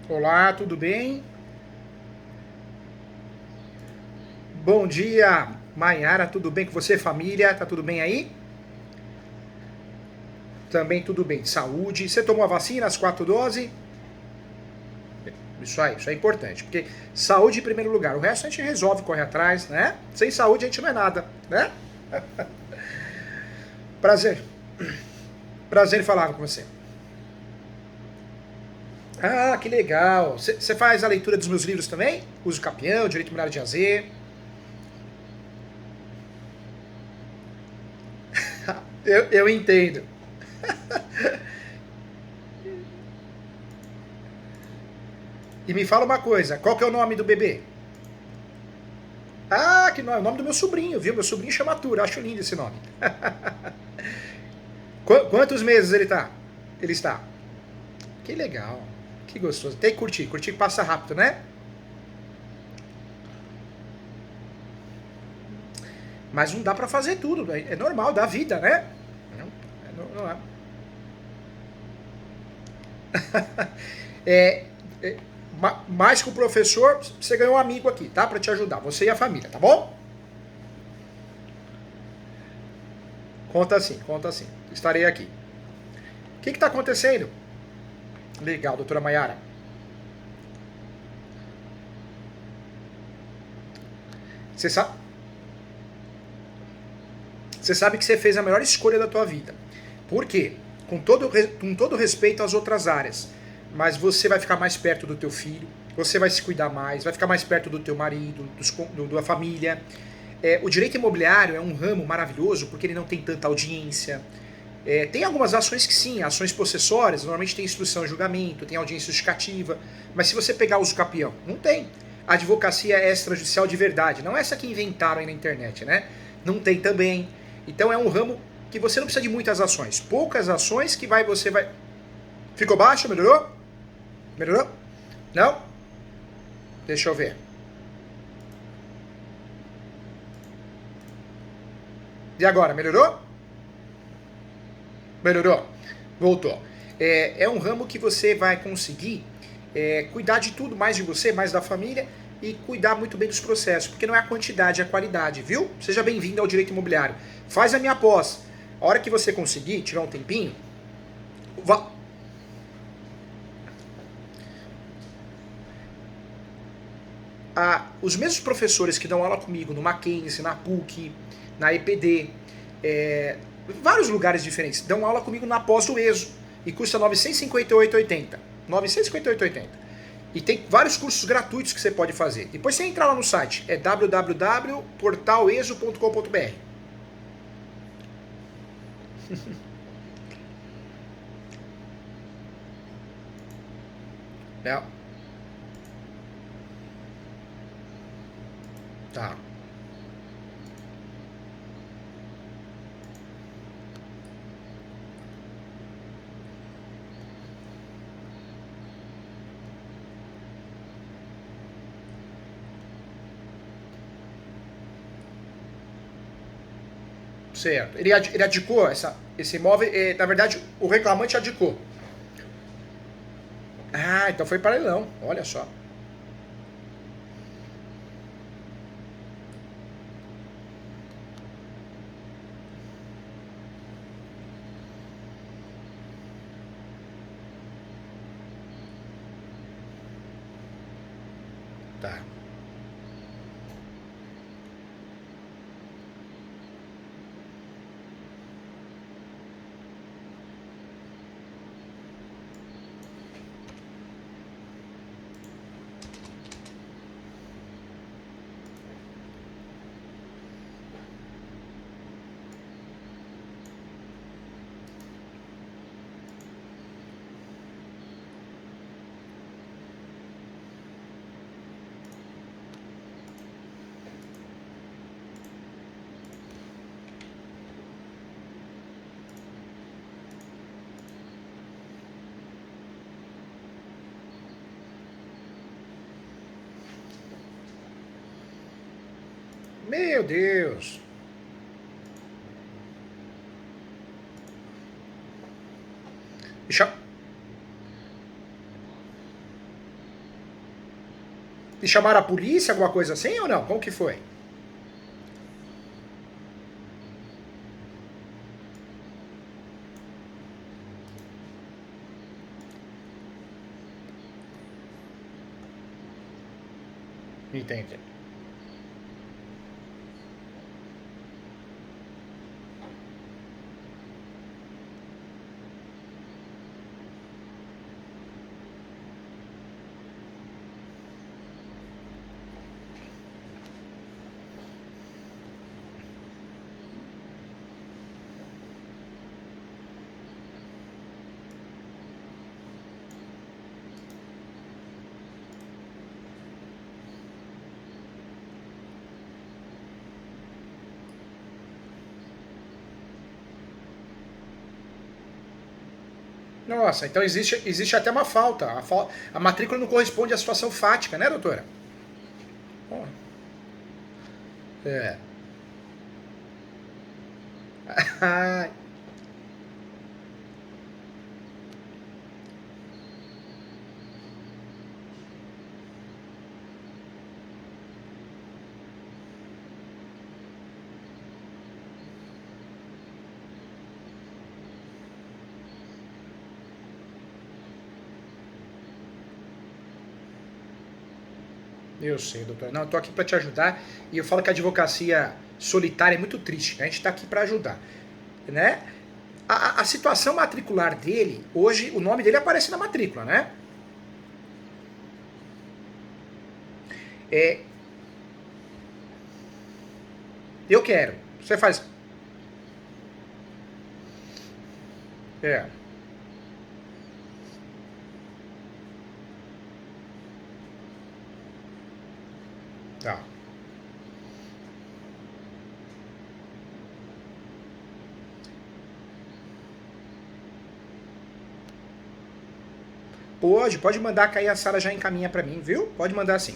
Olá, tudo bem? Bom dia, Maiara, tudo bem com você, família? Tá tudo bem aí? Também tudo bem. Saúde. Você tomou a vacina, as 4 doses? Isso aí, isso é importante, porque saúde em primeiro lugar. O resto a gente resolve, corre atrás, né? Sem saúde a gente não é nada, né? Prazer. Prazer em falar com você. Ah, que legal. Você faz a leitura dos meus livros também? Uso Capião, Direito Imobiliário de AZ. Eu entendo. E me fala uma coisa, qual que é o nome do bebê? Ah, que nome, é o nome do meu sobrinho, viu? Meu sobrinho chama Arthur, acho lindo esse nome. Quantos meses ele tá? Ele está? Que legal, que gostoso. Tem que curtir, curtir passa rápido, né? Mas não dá pra fazer tudo, é normal, da vida, né? Não é. É, é, mais que o professor, você ganhou um amigo aqui, tá? Pra te ajudar, você e a família, tá bom? Conta assim. Estarei aqui. O que tá acontecendo? Legal, doutora Maiara. Você sabe, você sabe que você fez a melhor escolha da tua vida. Por quê? Com todo respeito às outras áreas. Mas você vai ficar mais perto do teu filho, você vai se cuidar mais, vai ficar mais perto do teu marido, da família. O direito imobiliário é um ramo maravilhoso porque ele não tem tanta audiência. Tem algumas ações que sim, ações possessórias, normalmente tem instrução e julgamento, tem audiência justificativa, mas se você pegar uso capião, não tem. A advocacia extrajudicial de verdade, não essa que inventaram aí na internet, né? Não tem também. Então é um ramo que você não precisa de muitas ações, poucas ações que você vai. Ficou baixo? Melhorou? Melhorou? Não? Deixa eu ver. E agora, melhorou? Melhorou? Voltou. É um ramo que você vai conseguir cuidar de tudo, mais de você, mais da família e cuidar muito bem dos processos, porque não é a quantidade, é a qualidade, viu? Seja bem-vindo ao direito imobiliário. Faz a minha pós. A hora que você conseguir tirar um tempinho, vá. Os mesmos professores que dão aula comigo no Mackenzie, na PUC, na EPD, vários lugares diferentes, dão aula comigo na pós do ESO e custa R$ 958,80. 958,80. E tem vários cursos gratuitos que você pode fazer. Depois você entra lá no site, é www.portaleso.com.br. É, tá. Certo. Ele adicou esse imóvel, na verdade, o reclamante adicou. Ah, então foi paralelão, olha só. Tá. Meu Deus. Deixa, E chamaram a polícia, alguma coisa assim ou não? Como que foi? Entendi. Nossa, então existe até uma falta. A matrícula não corresponde à situação fática, né, doutora? Bom, é. Eu sei, doutor. Não, eu tô aqui para te ajudar e eu falo que a advocacia solitária é muito triste, né? A gente está aqui para ajudar, né? A situação matricular dele, hoje o nome dele aparece na matrícula, né? É, eu quero. Você faz. É, tá. Pode mandar que aí a Sara já encaminha para mim, viu? Pode mandar sim.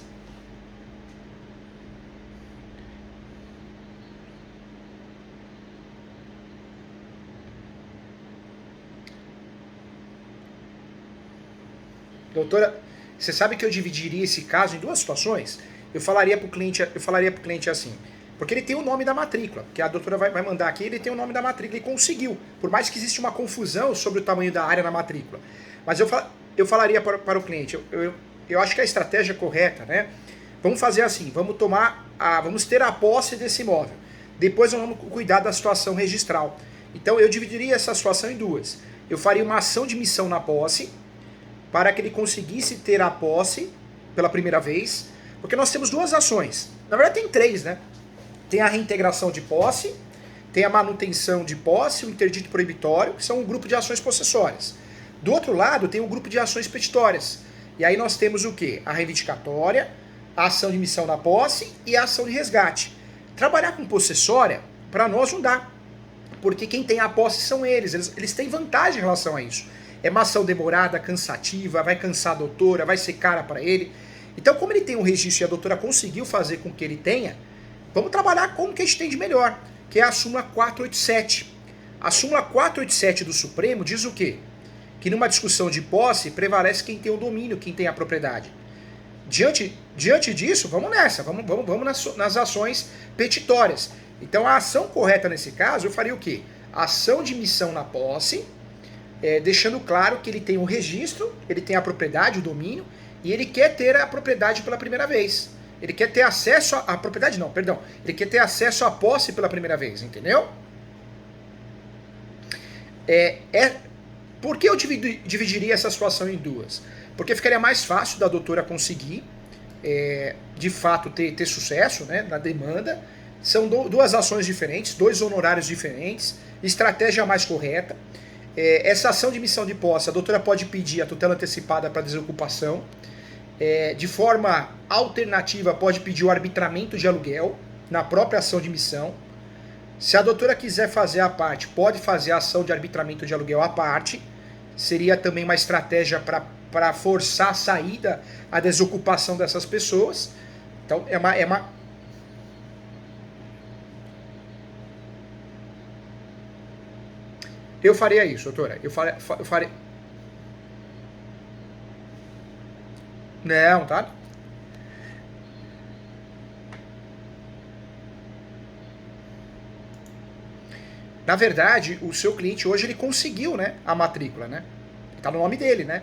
Doutora, você sabe que eu dividiria esse caso em duas situações? Eu falaria pro cliente assim, porque ele tem o nome da matrícula, que a doutora vai mandar aqui, ele tem o nome da matrícula e conseguiu, por mais que existe uma confusão sobre o tamanho da área na matrícula. Mas eu falaria para o cliente, eu acho que a estratégia correta, né? Vamos fazer assim, vamos ter a posse desse imóvel. Depois nós vamos cuidar da situação registral. Então eu dividiria essa situação em duas. Eu faria uma ação de missão na posse, para que ele conseguisse ter a posse pela primeira vez, porque nós temos duas ações. Na verdade tem três, né? Tem a reintegração de posse, tem a manutenção de posse, o interdito proibitório, que são um grupo de ações possessórias. Do outro lado tem um grupo de ações petitórias. E aí nós temos o quê? A reivindicatória, a ação de missão na posse e a ação de resgate. Trabalhar com possessória, para nós não dá. Porque quem tem a posse são eles têm vantagem em relação a isso. É uma ação demorada, cansativa, vai cansar a doutora, vai ser cara para ele. Então, como ele tem um registro e a doutora conseguiu fazer com que ele tenha, vamos trabalhar com o que a gente tem de melhor, que é a súmula 487. A súmula 487 do Supremo diz o quê? Que numa discussão de posse prevalece quem tem o domínio, quem tem a propriedade. Diante disso, vamos nessa, vamos nas ações petitórias. Então a ação correta nesse caso, eu faria o quê? Ação de missão na posse, deixando claro que ele tem o registro, ele tem a propriedade, o domínio, e ele quer ter a propriedade pela primeira vez. Ele quer ter acesso à propriedade, não, perdão. Ele quer ter acesso à posse pela primeira vez, entendeu? Por que eu dividiria essa situação em duas? Porque ficaria mais fácil da doutora conseguir, de fato, ter sucesso, né, na demanda. São duas ações diferentes, dois honorários diferentes, estratégia mais correta. Essa ação de missão de posse, a doutora pode pedir a tutela antecipada para desocupação. De forma alternativa, pode pedir o arbitramento de aluguel na própria ação de missão. Se a doutora quiser fazer a parte, pode fazer a ação de arbitramento de aluguel à parte. Seria também uma estratégia para forçar a saída, a desocupação dessas pessoas. Então, Eu faria isso, doutora. Eu faria. Não, tá? Na verdade, o seu cliente hoje ele conseguiu, né, a matrícula, né? Tá no nome dele, né?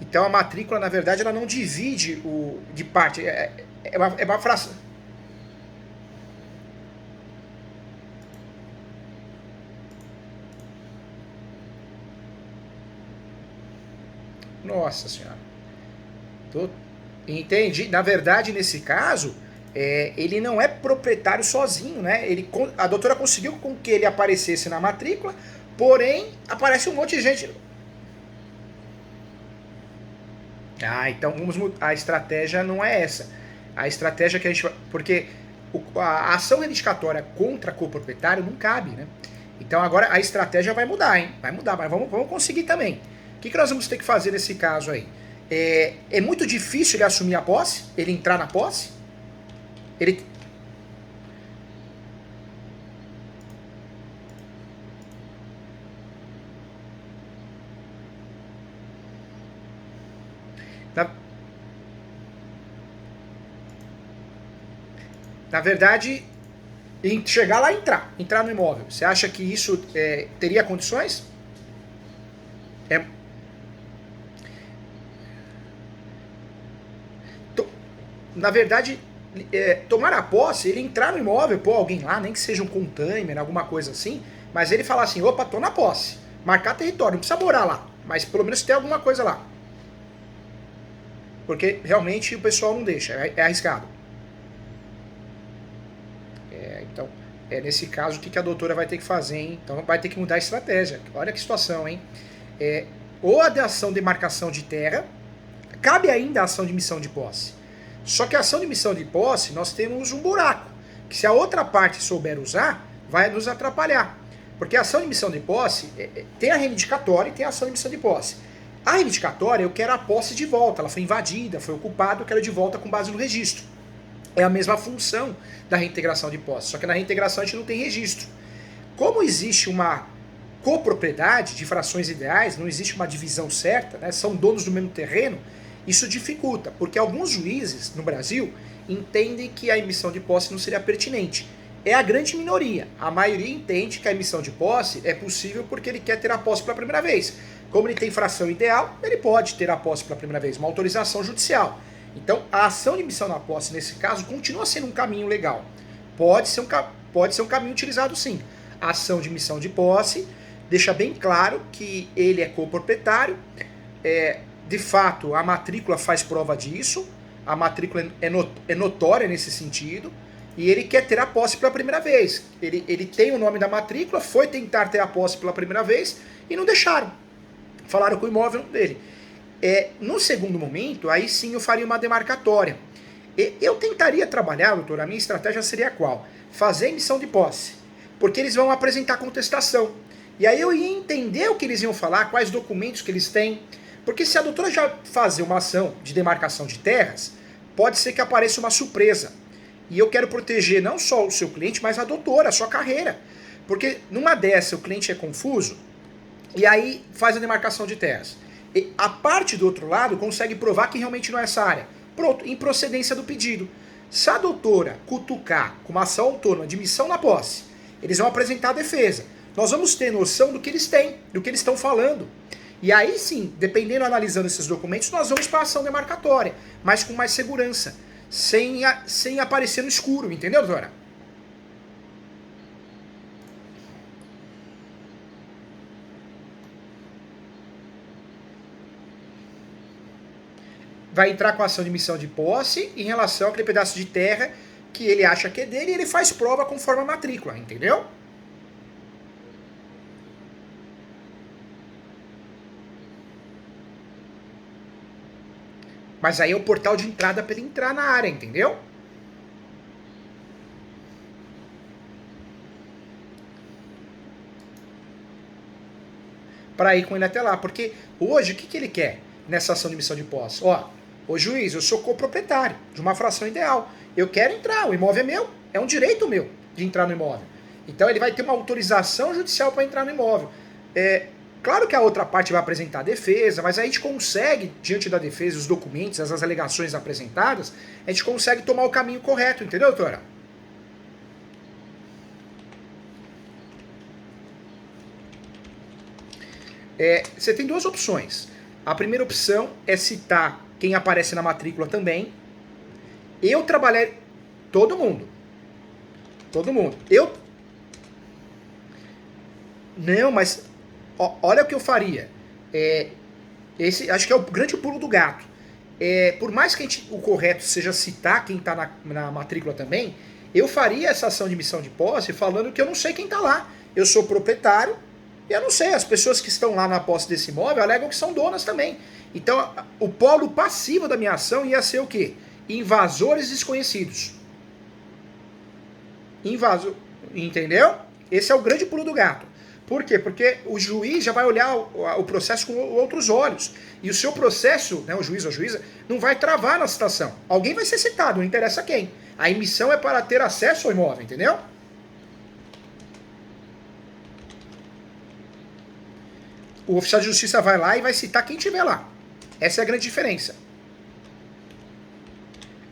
Então a matrícula, na verdade, ela não divide o de parte. É uma fração. Nossa senhora. Tô... Entendi. Na verdade, nesse caso, ele não é proprietário sozinho, né? A doutora conseguiu com que ele aparecesse na matrícula, porém, aparece um monte de gente. Ah, então vamos mudar. A estratégia não é essa. A estratégia que a gente. Porque a ação reivindicatória contra coproprietário não cabe, né? Então agora a estratégia vai mudar, hein? Vai mudar, mas vamos conseguir também. O que nós vamos ter que fazer nesse caso aí? É muito difícil ele assumir a posse? Ele entrar na posse? Ele. Na, na verdade, chegar lá e entrar no imóvel. Você acha que isso teria condições? É, na verdade, tomar a posse, ele entrar no imóvel, pôr alguém lá, nem que seja um container, alguma coisa assim, mas ele falar assim, opa, tô na posse. Marcar território, não precisa morar lá, mas pelo menos ter alguma coisa lá. Porque realmente o pessoal não deixa, é arriscado. Então, nesse caso, o que a doutora vai ter que fazer, hein? Então vai ter que mudar a estratégia. Olha que situação, hein? Ou a ação de demarcação de terra, cabe ainda a ação de missão de posse. Só que a ação de missão de posse, nós temos um buraco, que se a outra parte souber usar, vai nos atrapalhar. Porque a ação de missão de posse, tem a reivindicatória e tem a ação de missão de posse. A reivindicatória, eu quero a posse de volta, ela foi invadida, foi ocupada, eu quero de volta com base no registro. É a mesma função da reintegração de posse, só que na reintegração a gente não tem registro. Como existe uma copropriedade de frações ideais, não existe uma divisão certa, né, são donos do mesmo terreno, isso dificulta, porque alguns juízes no Brasil entendem que a emissão de posse não seria pertinente. É a grande minoria. A maioria entende que a emissão de posse é possível porque ele quer ter a posse pela primeira vez. Como ele tem fração ideal, ele pode ter a posse pela primeira vez, uma autorização judicial. Então, a ação de missão na posse, nesse caso, continua sendo um caminho legal. Pode ser um caminho utilizado sim. A ação de missão de posse deixa bem claro que ele é coproprietário. De fato, a matrícula faz prova disso. A matrícula é notória nesse sentido. E ele quer ter a posse pela primeira vez. Ele tem o nome da matrícula, foi tentar ter a posse pela primeira vez e não deixaram. Falaram com o imóvel dele. No segundo momento, aí sim eu faria uma demarcatória. Eu tentaria trabalhar, doutor, a minha estratégia seria qual? Fazer emissão de posse. Porque eles vão apresentar contestação. E aí eu ia entender o que eles iam falar, quais documentos que eles têm. Porque se a doutora já fazer uma ação de demarcação de terras, pode ser que apareça uma surpresa. E eu quero proteger não só o seu cliente, mas a doutora, a sua carreira. Porque numa dessa o cliente é confuso, e aí faz a demarcação de terras. E a parte do outro lado consegue provar que realmente não é essa área. Pronto, improcedência do pedido. Se a doutora cutucar com uma ação autônoma de missão na posse, eles vão apresentar a defesa. Nós vamos ter noção do que eles têm, do que eles estão falando. E aí sim, dependendo, analisando esses documentos, nós vamos para a ação demarcatória, mas com mais segurança, sem aparecer no escuro, entendeu, doutora? Vai entrar com a ação de missão de posse em relação àquele pedaço de terra que ele acha que é dele e ele faz prova conforme a matrícula, entendeu? Mas aí é o portal de entrada para ele entrar na área, entendeu? Para ir com ele até lá. Porque hoje, o que ele quer nessa ação de missão de posse? Ó, ô juiz, eu sou coproprietário de uma fração ideal. Eu quero entrar, o imóvel é meu, é um direito meu de entrar no imóvel. Então ele vai ter uma autorização judicial para entrar no imóvel. Claro que a outra parte vai apresentar a defesa, mas a gente consegue, diante da defesa, os documentos, as alegações apresentadas, a gente consegue tomar o caminho correto, entendeu, doutora? Você tem duas opções. A primeira opção é citar quem aparece na matrícula também. Eu trabalhei... Todo mundo. Todo mundo. Não, mas... olha o que eu faria. Esse acho que é o grande pulo do gato. Por mais que o correto seja citar quem está na matrícula também, eu faria essa ação de missão de posse falando que eu não sei quem está lá. Eu sou proprietário e eu não sei. As pessoas que estão lá na posse desse imóvel alegam que são donas também. Então, o polo passivo da minha ação ia ser o quê? Invasores desconhecidos. Entendeu? Esse é o grande pulo do gato. Por quê? Porque o juiz já vai olhar o processo com outros olhos. E o seu processo, né, o juiz ou a juíza, não vai travar na citação. Alguém vai ser citado, não interessa quem. A emissão é para ter acesso ao imóvel, entendeu? O oficial de justiça vai lá e vai citar quem tiver lá. Essa é a grande diferença.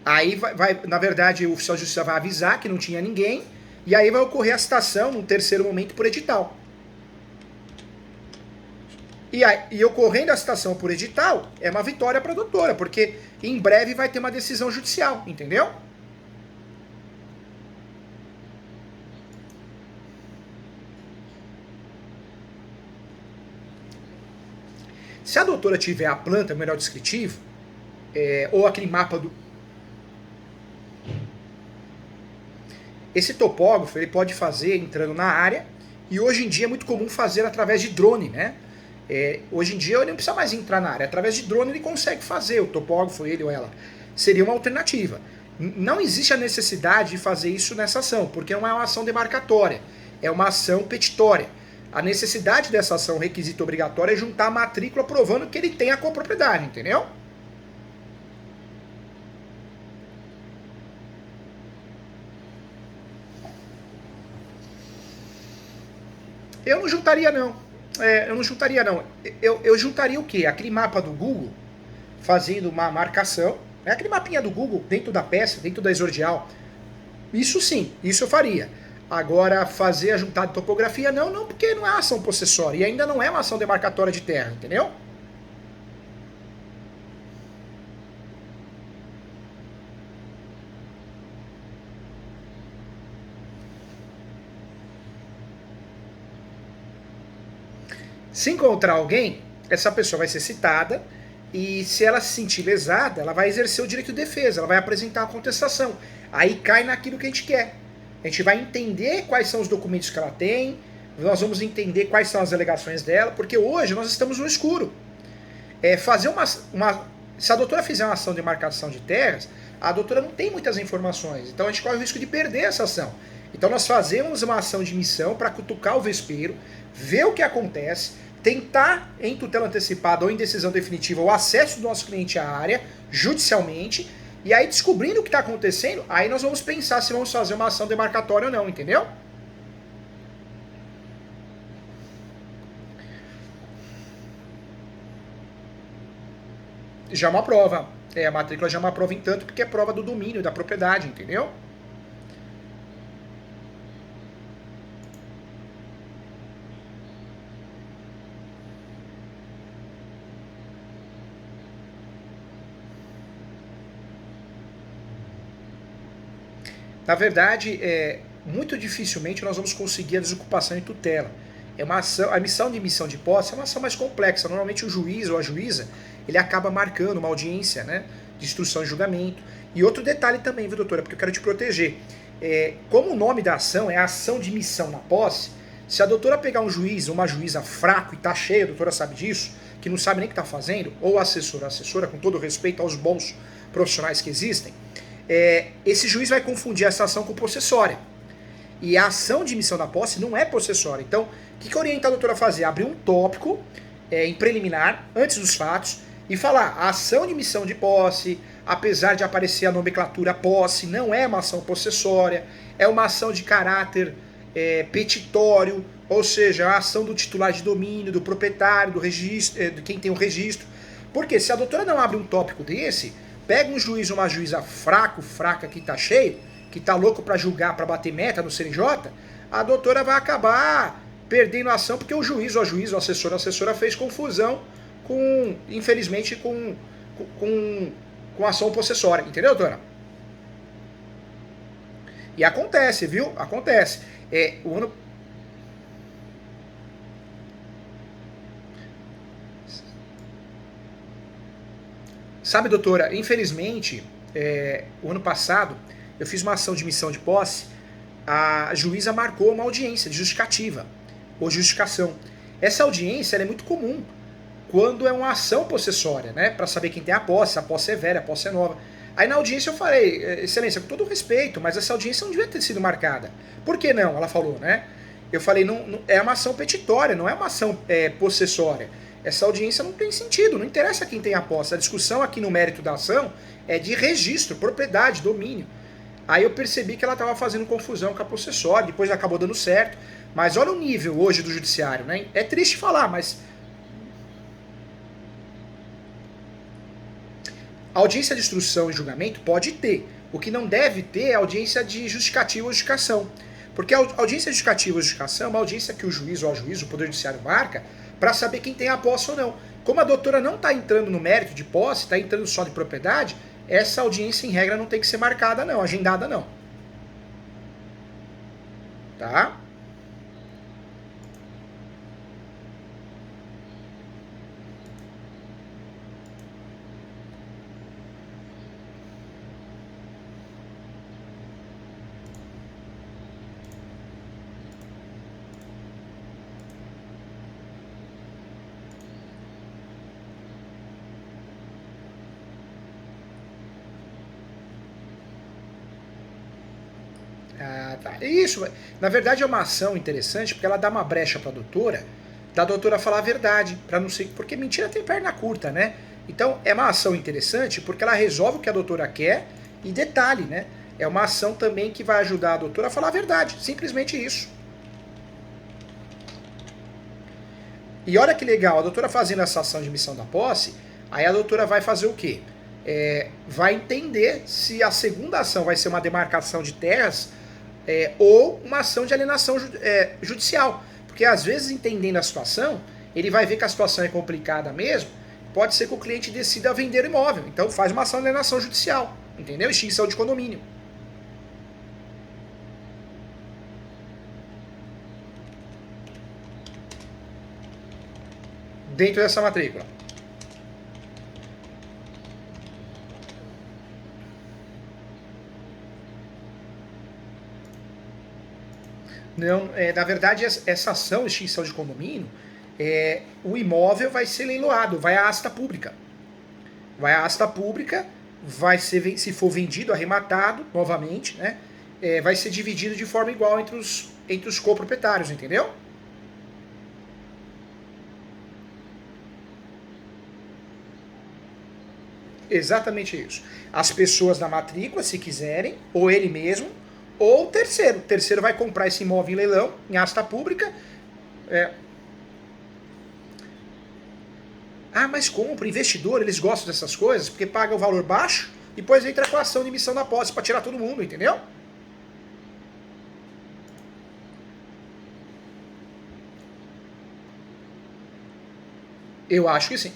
Aí na verdade, o oficial de justiça vai avisar que não tinha ninguém, e aí vai ocorrer a citação num terceiro momento por edital. E ocorrendo a citação por edital, é uma vitória para a doutora, porque em breve vai ter uma decisão judicial, entendeu? Se a doutora tiver a planta, melhor descritivo, ou aquele mapa do... Esse topógrafo ele pode fazer entrando na área, e hoje em dia é muito comum fazer através de drone, né? Hoje em dia ele não precisa mais entrar na área, através de drone ele consegue fazer, o topógrafo, ele ou ela. Seria uma alternativa. Não existe a necessidade de fazer isso nessa ação, porque não é uma ação demarcatória, é uma ação petitória. A necessidade dessa ação, requisito obrigatório, é juntar a matrícula provando que ele tem a copropriedade, entendeu? Eu não juntaria não. Eu não juntaria não. Eu juntaria o quê? Aquele mapa do Google, fazendo uma marcação, aquele mapinha do Google dentro da peça, dentro da exordial. Isso sim, isso eu faria. Agora, fazer a juntada de topografia, não, porque não é ação possessória. E ainda não é uma ação demarcatória de terra, entendeu? Se encontrar alguém, essa pessoa vai ser citada, e se ela se sentir lesada, ela vai exercer o direito de defesa, ela vai apresentar a contestação. Aí cai naquilo que a gente quer. A gente vai entender quais são os documentos que ela tem, nós vamos entender quais são as alegações dela, porque hoje nós estamos no escuro. Se a doutora fizer uma ação de marcação de terras, a doutora não tem muitas informações, então a gente corre o risco de perder essa ação. Então nós fazemos uma ação de missão para cutucar o vespeiro, ver o que acontece, tentar, em tutela antecipada ou em decisão definitiva, o acesso do nosso cliente à área, judicialmente, e aí descobrindo o que está acontecendo, aí nós vamos pensar se vamos fazer uma ação demarcatória ou não, entendeu? Já é uma prova. A matrícula já é uma prova em tanto, porque é prova do domínio, da propriedade, entendeu? Na verdade, muito dificilmente nós vamos conseguir a desocupação em tutela. A missão de posse é uma ação mais complexa. Normalmente o juiz ou a juíza, ele acaba marcando uma audiência, né, de instrução e julgamento. E outro detalhe também, viu, doutora, porque eu quero te proteger. Como o nome da ação é ação de missão na posse, se a doutora pegar um juiz ou uma juíza fraco e tá cheia, a doutora sabe disso, que não sabe nem o que está fazendo, ou assessora, com todo respeito aos bons profissionais que existem, esse juiz vai confundir essa ação com possessória. E a ação de missão da posse não é possessória. Então, o que orienta a doutora a fazer? Abrir um tópico em preliminar, antes dos fatos, e falar: a ação de missão de posse, apesar de aparecer a nomenclatura posse, não é uma ação possessória, é uma ação de caráter petitório, ou seja, a ação do titular de domínio, do proprietário, do registro, de quem tem o registro. Porque se a doutora não abre um tópico desse, pega um juiz ou uma juíza fraca que tá cheio, que tá louco para julgar, para bater meta no CNJ, a doutora vai acabar perdendo a ação porque o juiz ou a juíza, o assessor ou a assessora fez confusão com, infelizmente, com ação possessória. Entendeu, doutora? E acontece, viu? Acontece. O ano... Sabe, doutora, infelizmente, o ano passado, eu fiz uma ação de missão de posse, a juíza marcou uma audiência de justificativa, ou justificação. Essa audiência ela é muito comum quando é uma ação possessória, né? Para saber quem tem a posse, se a posse é velha, a posse é nova. Aí na audiência eu falei, excelência, com todo respeito, mas essa audiência não devia ter sido marcada. Por que não? Ela falou, né? Eu falei, não, é uma ação petitória, não é uma ação possessória. Essa audiência não tem sentido, não interessa quem tem a posse. A discussão aqui no mérito da ação é de registro, propriedade, domínio. Aí eu percebi que ela estava fazendo confusão com a possessória, depois acabou dando certo. Mas olha o nível hoje do judiciário, né? É triste falar, mas... audiência de instrução e julgamento pode ter. O que não deve ter é audiência de justificativa ou justificação. Porque a audiência justificativa ou justificação é uma audiência que o juiz ou a juíza, o Poder Judiciário marca, para saber quem tem a posse ou não. Como a doutora não está entrando no mérito de posse, está entrando só de propriedade, essa audiência em regra não tem que ser marcada não, agendada não. Tá? Ah, tá. Isso, na verdade é uma ação interessante porque ela dá uma brecha para a doutora, da doutora falar a verdade, para não ser, porque mentira tem perna curta, né? Então é uma ação interessante porque ela resolve o que a doutora quer e detalhe, né? É uma ação também que vai ajudar a doutora a falar a verdade, simplesmente isso. E olha que legal, a doutora fazendo essa ação de missão da posse, aí a doutora vai fazer o quê? Vai entender se a segunda ação vai ser uma demarcação de terras ou uma ação de alienação judicial. Porque às vezes, entendendo a situação, ele vai ver que a situação é complicada mesmo, pode ser que o cliente decida vender o imóvel. Então faz uma ação de alienação judicial, entendeu? Extinção de condomínio. Dentro dessa matrícula. Não, na verdade, essa ação, extinção de condomínio, o imóvel vai ser leiloado, vai à asta pública. Vai à asta pública, vai ser, se for vendido, arrematado, novamente, né? Vai ser dividido de forma igual entre os coproprietários, entendeu? Exatamente isso. As pessoas na matrícula, se quiserem, ou ele mesmo, ou o terceiro. O terceiro vai comprar esse imóvel em leilão, em asta pública. Ah, mas compra, investidor, eles gostam dessas coisas, porque paga o valor baixo, e depois entra com a ação de emissão da posse para tirar todo mundo, entendeu? Eu acho que sim.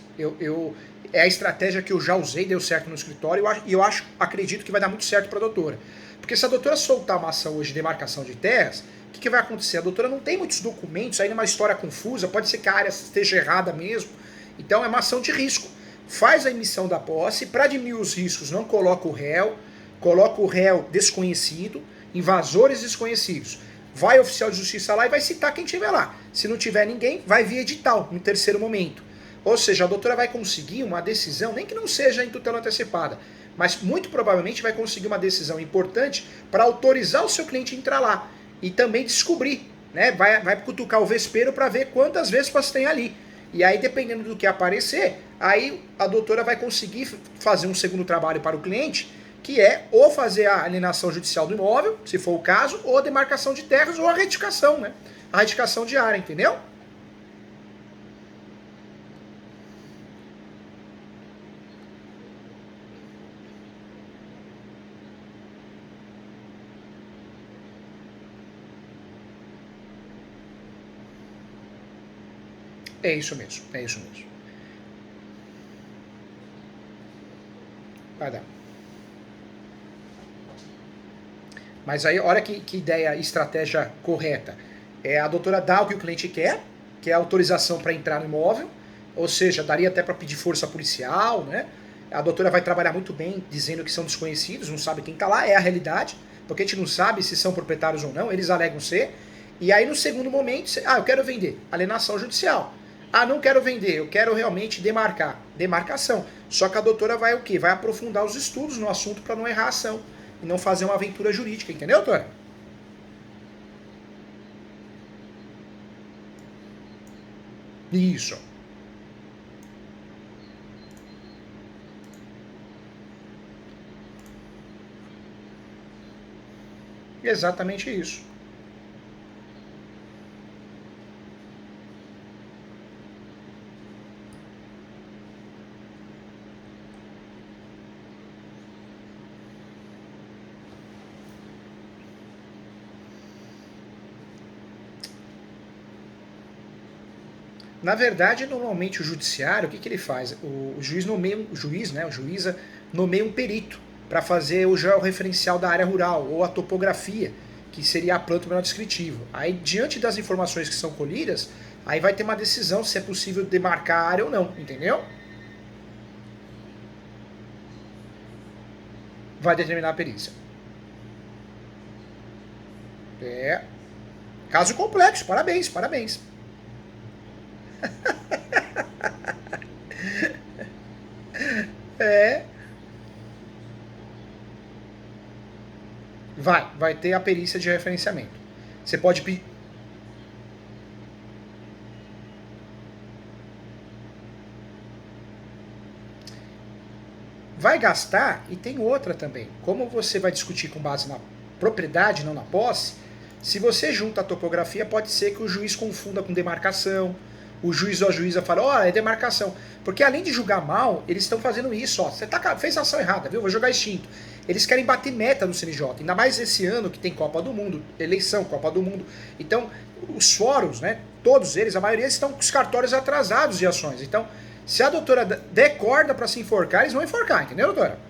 É a estratégia que eu já usei, deu certo no escritório, e eu acredito que vai dar muito certo para a doutora. Porque se a doutora soltar uma ação hoje de demarcação de terras, o que vai acontecer? A doutora não tem muitos documentos, ainda é uma história confusa, pode ser que a área esteja errada mesmo. Então é uma ação de risco. Faz a emissão da posse, para diminuir os riscos, não coloca o réu desconhecido, invasores desconhecidos. Vai oficial de justiça lá e vai citar quem tiver lá. Se não tiver ninguém, vai via edital, no terceiro momento. Ou seja, a doutora vai conseguir uma decisão, nem que não seja em tutela antecipada, mas muito provavelmente vai conseguir uma decisão importante para autorizar o seu cliente a entrar lá e também descobrir, né? Vai cutucar o vespeiro para ver quantas vespas tem ali. E aí, dependendo do que aparecer, aí a doutora vai conseguir fazer um segundo trabalho para o cliente, que é ou fazer a alienação judicial do imóvel, se for o caso, ou a demarcação de terras, ou a retificação, né? a retificação diária, entendeu? É isso mesmo, é isso mesmo. Vai dar. Mas aí, olha que ideia, estratégia correta. É a doutora dá o que o cliente quer, que é a autorização para entrar no imóvel, ou seja, daria até para pedir força policial, né? A doutora vai trabalhar muito bem dizendo que são desconhecidos, não sabe quem está lá, é a realidade, porque a gente não sabe se são proprietários ou não, eles alegam ser. E aí no segundo momento, eu quero vender, alienação judicial. Não quero vender, eu quero realmente demarcar, demarcação. Só que a doutora vai o quê? Vai aprofundar os estudos no assunto para não errar a ação e não fazer uma aventura jurídica, entendeu, doutora? Isso. Exatamente isso. Na verdade, normalmente o judiciário, o que ele faz? O juiz nomeia, o juiz, né, o juíza nomeia um perito para fazer o georreferencial da área rural ou a topografia, que seria a planta menor descritivo. Aí, diante das informações que são colhidas, aí vai ter uma decisão se é possível demarcar a área ou não, entendeu? Vai determinar a perícia. É. Caso complexo, parabéns, parabéns. É. Vai ter a perícia de referenciamento. Você pode pedir. Vai gastar e tem outra também. Como você vai discutir com base na propriedade, não na posse, se você junta a topografia, pode ser que o juiz confunda com demarcação, o juiz ou a juíza fala, é demarcação. Porque além de julgar mal, eles estão fazendo isso, você fez a ação errada, viu? Vou jogar extinto. Eles querem bater meta no CNJ, ainda mais esse ano que tem Copa do Mundo, eleição, Copa do Mundo. Então, os fóruns, né, todos eles, a maioria estão com os cartórios atrasados de ações. Então, se a doutora der corda para se enforcar, eles vão enforcar, entendeu, doutora?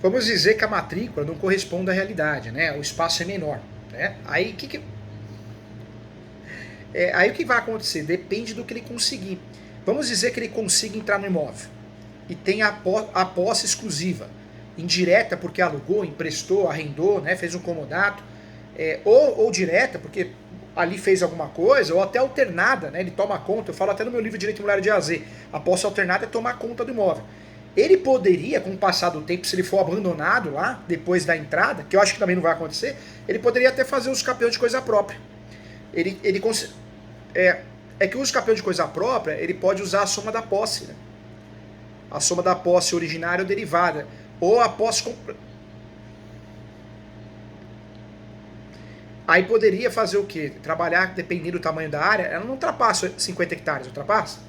Vamos dizer que a matrícula não corresponde à realidade, né? O espaço é menor, né? Aí o que vai acontecer? Depende do que ele conseguir. Vamos dizer que ele consiga entrar no imóvel e tem a posse exclusiva, indireta porque alugou, emprestou, arrendou, né? Fez um comodato, ou direta porque ali fez alguma coisa, ou até alternada, né? Ele toma conta. Eu falo até no meu livro Direito Imobiliário de A a Z. A posse alternada é tomar conta do imóvel. Ele poderia, com o passar do tempo, se ele for abandonado lá, depois da entrada, que eu acho que também não vai acontecer, ele poderia até fazer uso campeão de coisa própria. Ele que o uso campeão de coisa própria, ele pode usar a soma da posse, né? A soma da posse originária ou derivada. Ou a posse... Aí poderia fazer o quê? Trabalhar, dependendo do tamanho da área, ela não ultrapassa 50 hectares, ultrapassa?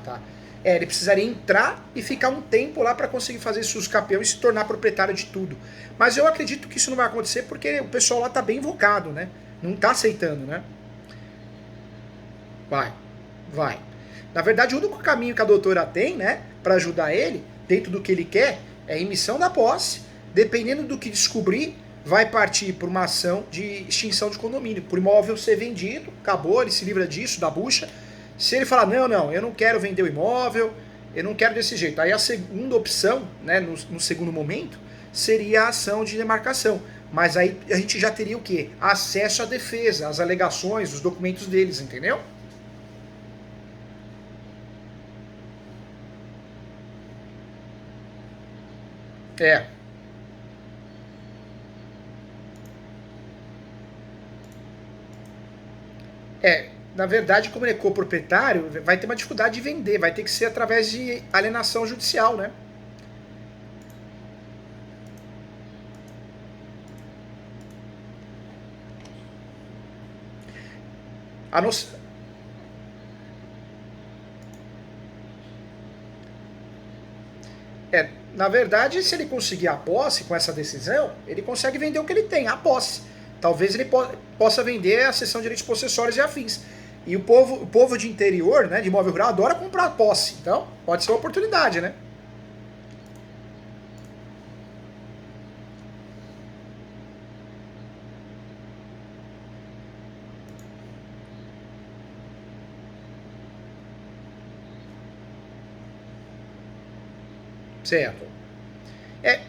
Tá. Ele precisaria entrar e ficar um tempo lá para conseguir fazer esse uso campeão e se tornar proprietário de tudo. Mas eu acredito que isso não vai acontecer porque o pessoal lá tá bem invocado, né? Não tá aceitando, né? Vai. Na verdade, o único caminho que a doutora tem, né, para ajudar ele, dentro do que ele quer, é a emissão da posse. Dependendo do que descobrir, vai partir por uma ação de extinção de condomínio. Por imóvel ser vendido, acabou, ele se livra disso, da bucha. Se ele falar, não, eu não quero vender o imóvel, eu não quero desse jeito. Aí a segunda opção, né, no segundo momento, seria a ação de demarcação. Mas aí a gente já teria o quê? Acesso à defesa, às alegações, os documentos deles, entendeu? É. Na verdade, como ele é coproprietário, vai ter uma dificuldade de vender, vai ter que ser através de alienação judicial, né? A não... Na verdade, se ele conseguir a posse com essa decisão, ele consegue vender o que ele tem, a posse. Talvez ele possa vender a cessão de direitos possessórios e afins. E o povo de interior, né, de imóvel rural, adora comprar posse. Então, pode ser uma oportunidade, né? Certo. É,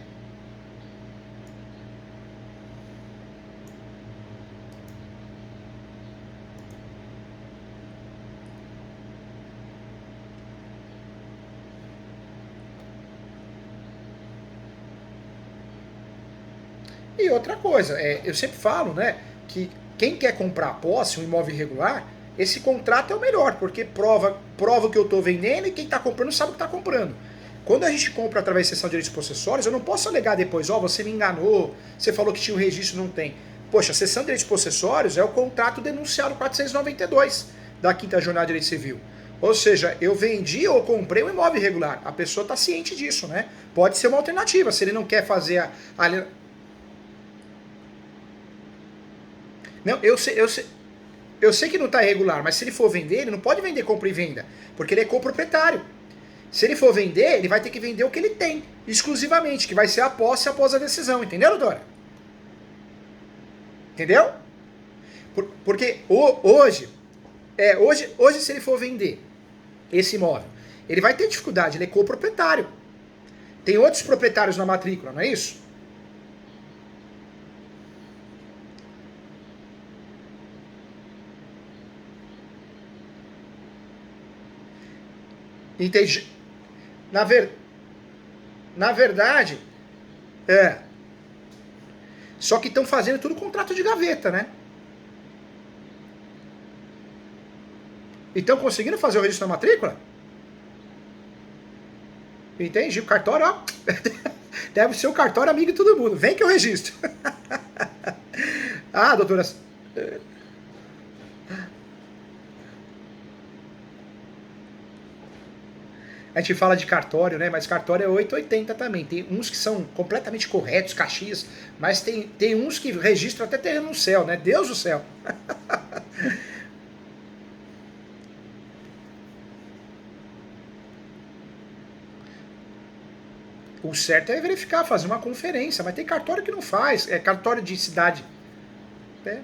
e outra coisa, eu sempre falo, né, que quem quer comprar a posse, um imóvel irregular, esse contrato é o melhor, porque prova o que eu estou vendendo e quem está comprando sabe o que está comprando. Quando a gente compra através de cessão de direitos possessórios, eu não posso alegar depois, você me enganou, você falou que tinha um registro, não tem. Poxa, a cessão de direitos possessórios é o contrato denunciado 492 da Quinta Jornada de Direito Civil. Ou seja, eu vendi ou comprei um imóvel irregular. A pessoa está ciente disso, né? Pode ser uma alternativa, se ele não quer fazer a não, eu sei que não está irregular, mas se ele for vender, ele não pode vender compra e venda, porque ele é coproprietário. Se ele for vender, ele vai ter que vender o que ele tem, exclusivamente, que vai ser a posse após a decisão, entendeu, doutora? Entendeu? Porque hoje, se ele for vender esse imóvel, ele vai ter dificuldade, ele é coproprietário. Tem outros proprietários na matrícula, não é isso? Entendi. Na, ver, na verdade, é. Só que estão fazendo tudo contrato de gaveta, né? E estão conseguindo fazer o registro na matrícula? Entendi. O cartório, ó. Deve ser o cartório amigo de todo mundo. Vem que eu registro. Ah, doutora. A gente fala de cartório, né? Mas cartório é 880 também. Tem uns que são completamente corretos, Caxias, mas tem uns que registram até terreno no céu, né? Deus do céu. O certo é verificar, fazer uma conferência, mas tem cartório que não faz, é cartório de cidade. É,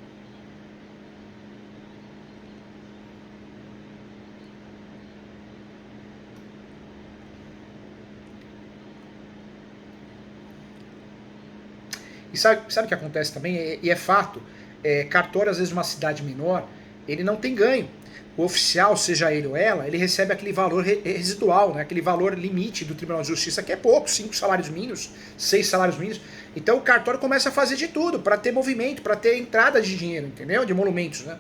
e sabe o que acontece também? E é fato, cartório, às vezes, uma cidade menor, ele não tem ganho. O oficial, seja ele ou ela, ele recebe aquele valor residual, né? Aquele valor limite do Tribunal de Justiça, que é pouco, 5 salários mínimos, 6 salários mínimos. Então o cartório começa a fazer de tudo para ter movimento, para ter entrada de dinheiro, entendeu? De emolumentos, né?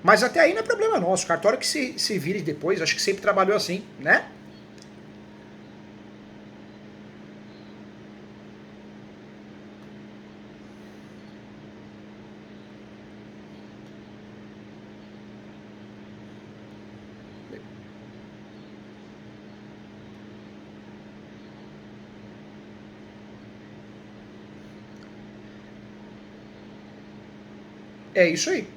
Mas até aí não é problema nosso. O cartório que se vire depois, acho que sempre trabalhou assim, né? É isso aí.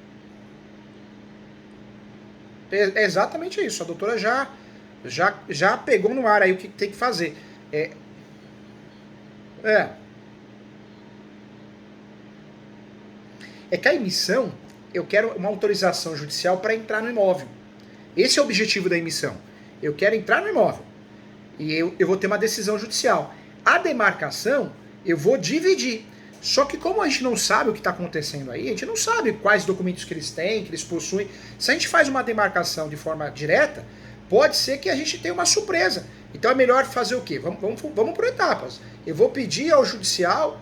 É exatamente isso. A doutora já pegou no ar aí o que tem que fazer. É, é, é que a emissão, eu quero uma autorização judicial para entrar no imóvel. Esse é o objetivo da emissão. Eu quero entrar no imóvel. E eu vou ter uma decisão judicial. A demarcação, eu vou dividir. Só que como a gente não sabe o que está acontecendo aí, a gente não sabe quais documentos que eles têm, que eles possuem. Se a gente faz uma demarcação de forma direta, pode ser que a gente tenha uma surpresa. Então é melhor fazer o quê? Vamos por etapas. Eu vou pedir ao judiciário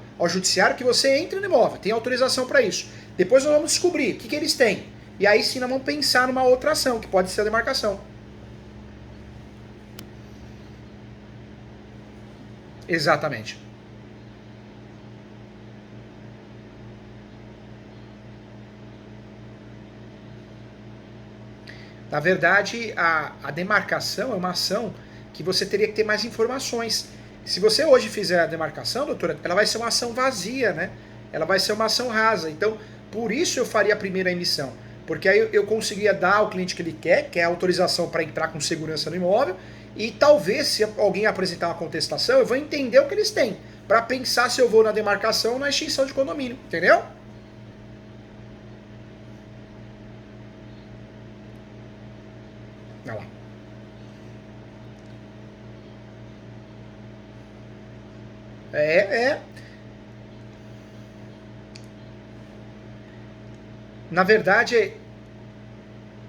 que você entre no imóvel, tem autorização para isso. Depois nós vamos descobrir o que eles têm. E aí sim nós vamos pensar numa outra ação, que pode ser a demarcação. Exatamente. Na verdade, a demarcação é uma ação que você teria que ter mais informações. Se você hoje fizer a demarcação, doutora, ela vai ser uma ação vazia, né? Ela vai ser uma ação rasa. Então, por isso eu faria a primeira emissão. Porque aí eu conseguiria dar ao cliente que ele quer, que é a autorização para entrar com segurança no imóvel, e talvez, se alguém apresentar uma contestação, eu vou entender o que eles têm, para pensar se eu vou na demarcação ou na extinção de condomínio, entendeu? Olha lá. É. Na verdade,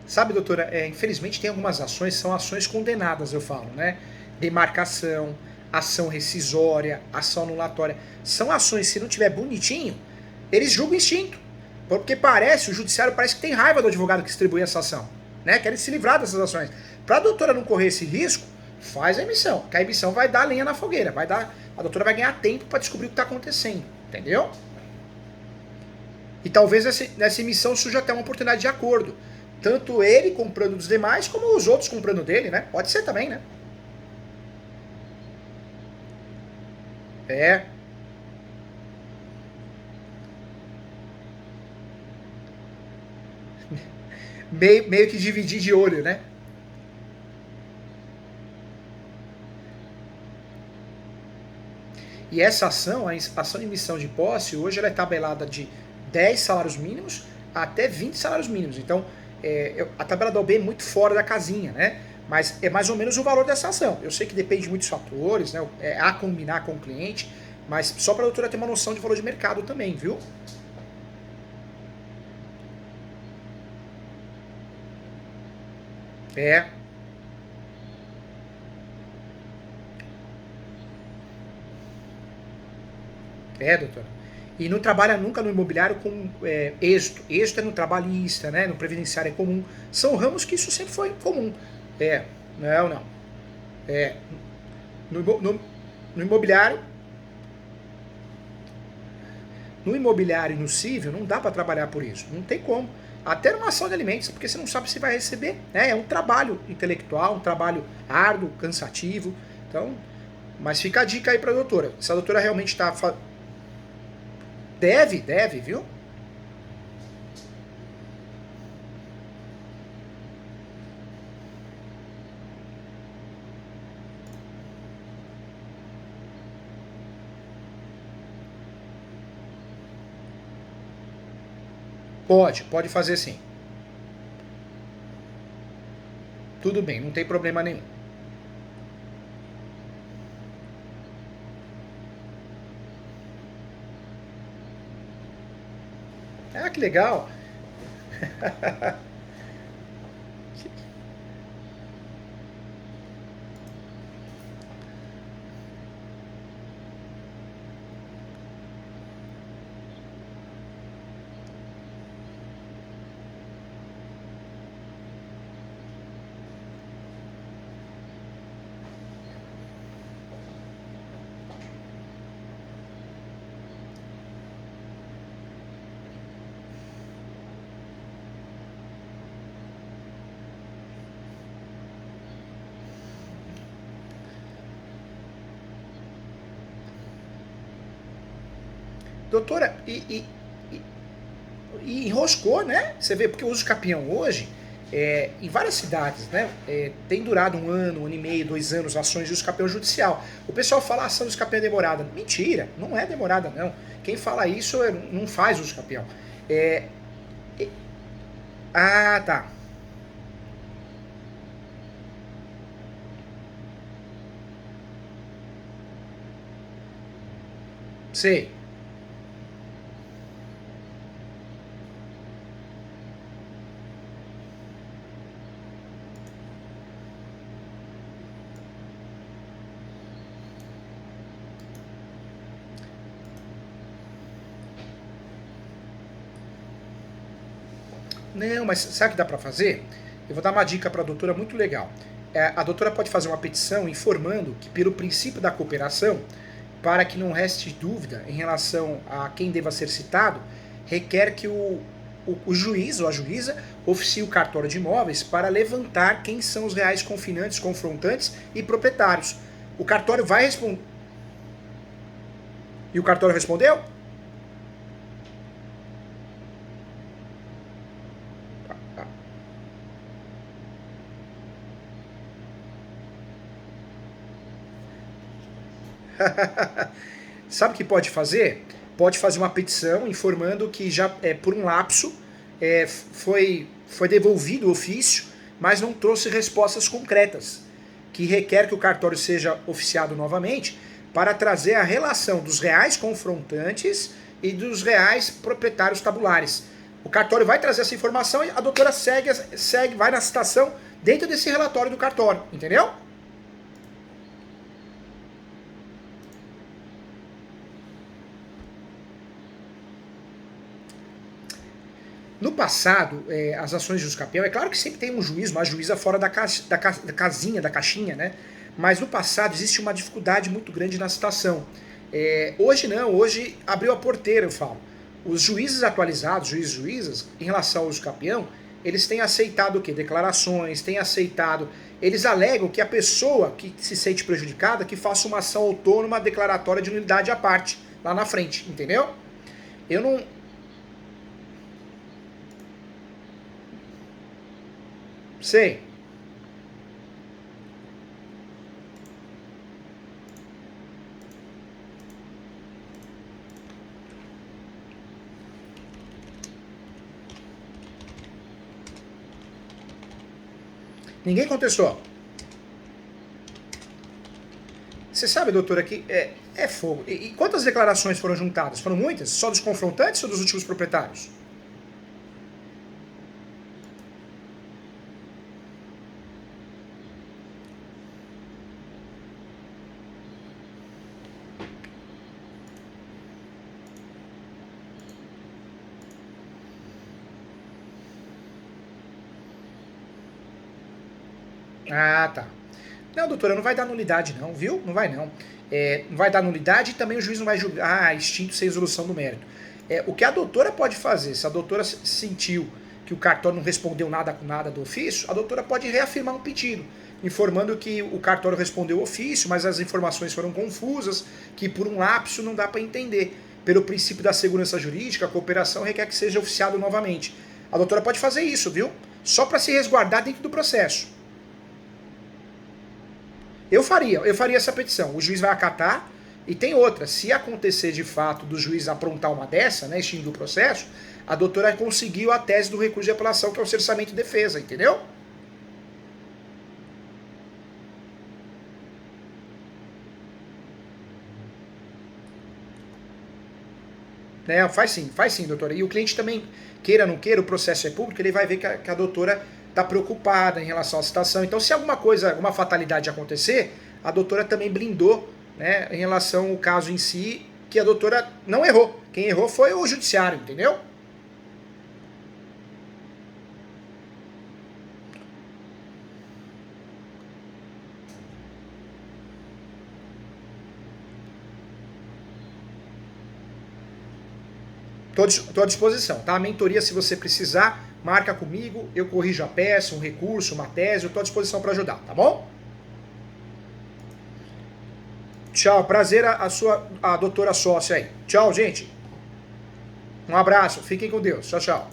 sabe, doutora, infelizmente tem algumas ações, são ações condenadas, eu falo, né? Demarcação, ação rescisória, ação anulatória. São ações, se não tiver bonitinho, eles julgam extinto. Porque parece, o judiciário parece que tem raiva do advogado que distribui essa ação. Né? Querem se livrar dessas ações. Para a doutora não correr esse risco, faz a emissão. Que a emissão vai dar lenha na fogueira. A doutora vai ganhar tempo para descobrir o que está acontecendo. Entendeu? E talvez nessa emissão surja até uma oportunidade de acordo. Tanto ele comprando dos demais, como os outros comprando dele, né? Pode ser também, né? É. Meio que dividir de olho, né? E essa ação, a ação de emissão de posse, hoje ela é tabelada de 10 salários mínimos até 20 salários mínimos. Então, a tabela da OB é muito fora da casinha, né? Mas é mais ou menos o valor dessa ação. Eu sei que depende de muitos fatores, né? A combinar com o cliente, mas só para a doutora ter uma noção de valor de mercado também, viu? É, doutora. E não trabalha nunca no imobiliário com êxito. Êxito é no trabalhista, né? No previdenciário é comum. São ramos que isso sempre foi comum. É, não. É, no imobiliário, no imobiliário e no civil não dá para trabalhar por isso. Não tem como. Até numa ação de alimentos, porque você não sabe se vai receber. Né? É um trabalho intelectual, um trabalho árduo, cansativo. Então, mas fica a dica aí para a doutora. Se a doutora realmente está deve, viu? Pode fazer sim. Tudo bem, não tem problema nenhum. Ah, que legal. Doutora, e enroscou, né? Você vê, porque o uso capião hoje, em várias cidades, né? Tem durado um ano e meio, 2 anos, ações de uso capião judicial. O pessoal fala ação de uso capião é demorada. Mentira, não é demorada, não. Quem fala isso não faz uso capião. É, tá. Sei. Não, mas sabe o que dá para fazer? Eu vou dar uma dica para a doutora muito legal. A doutora pode fazer uma petição informando que, pelo princípio da cooperação, para que não reste dúvida em relação a quem deva ser citado, requer que o juiz ou a juíza oficie o cartório de imóveis para levantar quem são os reais confinantes, confrontantes e proprietários. O cartório vai responder. E o cartório respondeu? Sabe o que pode fazer? Pode fazer uma petição informando que já por um lapso foi devolvido o ofício, mas não trouxe respostas concretas, que requer que o cartório seja oficiado novamente para trazer a relação dos reais confrontantes e dos reais proprietários tabulares. O cartório vai trazer essa informação e a doutora segue, vai na citação dentro desse relatório do cartório, entendeu? No passado, as ações de usucapião, é claro que sempre tem um juiz, uma juíza fora da casinha, da caixinha, né? Mas no passado existe uma dificuldade muito grande na citação. Hoje não, hoje abriu a porteira, eu falo. Os juízes atualizados, juízes e juízas, em relação ao usucapião, eles têm aceitado o quê? Declarações, têm aceitado... Eles alegam que a pessoa que se sente prejudicada, que faça uma ação autônoma declaratória de nulidade à parte, lá na frente, entendeu? Eu não... Sei. Ninguém contestou. Você sabe, doutora, que é fogo. E quantas declarações foram juntadas? Foram muitas? Só dos confrontantes ou dos últimos proprietários? Ah, tá. Não, doutora, não vai dar nulidade não, viu? Não vai não. Não vai dar nulidade e também o juiz não vai julgar extinto sem resolução do mérito. O que a doutora pode fazer, se a doutora sentiu que o cartório não respondeu nada com nada do ofício, a doutora pode reafirmar um pedido, informando que o cartório respondeu o ofício, mas as informações foram confusas, que por um lapso não dá para entender. Pelo princípio da segurança jurídica, a cooperação requer que seja oficiado novamente. A doutora pode fazer isso, viu? Só para se resguardar dentro do processo. Eu faria essa petição. O juiz vai acatar. E tem outra, se acontecer de fato do juiz aprontar uma dessa, né, extinguir o processo, a doutora conseguiu a tese do recurso de apelação, que é o cerceamento de defesa, entendeu? Faz sim, doutora. E o cliente também, queira ou não queira, o processo é público, ele vai ver que a doutora está preocupada em relação à citação. Então, se alguma coisa, alguma fatalidade acontecer, a doutora também blindou, né, em relação ao caso em si, que a doutora não errou. Quem errou foi o judiciário, entendeu? Estou à disposição, tá? A mentoria, se você precisar, marca comigo, eu corrijo a peça, um recurso, uma tese, eu estou à disposição para ajudar, tá bom? Tchau, prazer a doutora sócia aí. Tchau, gente. Um abraço, fiquem com Deus. Tchau, tchau.